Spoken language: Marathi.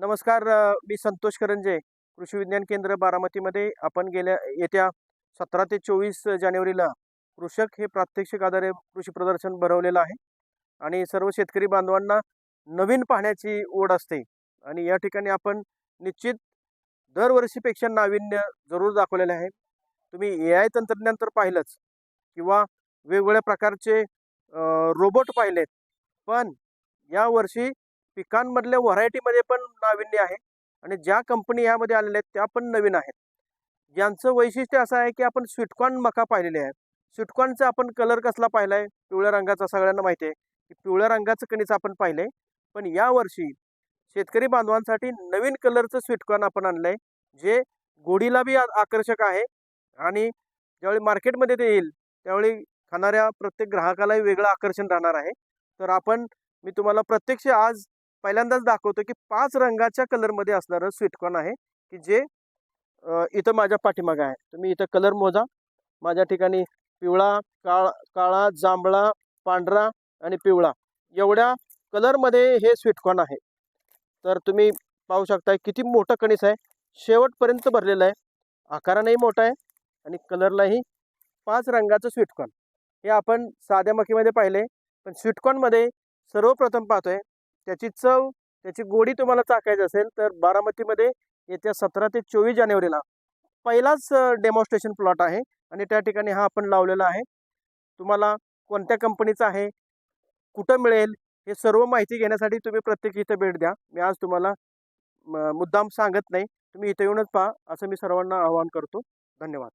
नमस्कार. मी संतोष करंजे, कृषी विज्ञान केंद्र बारामतीमध्ये. आपण येत्या 17 ते 24 जानेवारीला कृषक हे प्रात्यक्षिक आधारे कृषी प्रदर्शन भरवलेलं आहे आणि सर्व शेतकरी बांधवांना नवीन पाहण्याची ओढ असते आणि या ठिकाणी आपण निश्चित दरवर्षीपेक्षा नाविन्य जरूर दाखवलेले आहे. तुम्ही AI तंत्रज्ञान तर पाहिलंच किंवा वेगवेगळ्या प्रकारचे रोबोट पाहिलेत, पण यावर्षी पिकांमधल्या व्हरायटीमध्ये पण नाविन्य आहे आणि ज्या कंपनी यामध्ये आलेल्या आहेत त्या पण नवीन आहेत. ज्यांचं वैशिष्ट्य असं आहे की आपण स्वीटकॉर्न मका पाहिलेले आहे. स्वीटकॉर्नचा आपण कलर कसला पाहिलाय? पिवळ्या रंगाचा सगळ्यांना माहिती आहे की पिवळ्या रंगाचं कणीस आपण पाहिलंय. पण यावर्षी शेतकरी बांधवांसाठी नवीन कलरचं स्वीटकॉर्न आपण आणलंय, जे गोडीला बी आकर्षक आहे आणि ज्यावेळी मार्केटमध्ये ते येईल त्यावेळी खाणाऱ्या प्रत्येक ग्राहकालाही वेगळं आकर्षण राहणार आहे. तर मी तुम्हाला प्रत्यक्ष आज पहिल्यांदाच दाखवतो की 5 रंगाच्या कलरमध्ये असणारं स्वीटकॉर्न आहे की जे इथं माझ्या पाठीमागे आहे. तुम्ही इथं कलर मोजा. माझ्या ठिकाणी पिवळा, काळा, जांभळा, पांढरा आणि पिवळा एवढ्या कलरमध्ये हे स्वीटकॉर्न आहे. तर तुम्ही पाहू शकता किती मोठं कणीस आहे. शेवटपर्यंत भरलेलं आहे. आकारानेही मोठा आहे आणि कलरलाही 5 रंगाचं स्वीटकॉर्न. हे आपण साध्या मकीमध्ये पाहिले, पण स्वीटकॉर्नमध्ये सर्वप्रथम पाहतोय त्याची चव, त्याची गोडी तुम्हाला चाखायची असेल तर बारामतीमध्ये येत्या 17 ते 24 जानेवारीला पहिलाच डेमॉन्स्ट्रेशन प्लॉट आहे आणि त्या ठिकाणी हा आपण लावलेला आहे. तुम्हाला कोणत्या कंपनीचा आहे, कुठं मिळेल, हे सर्व माहिती घेण्यासाठी तुम्ही प्रत्येक इथं भेट द्या. मी आज तुम्हाला मुद्दाम सांगत नाही, तुम्ही इथं येऊनच पहा असं मी सर्वांना आवाहन करतो. धन्यवाद.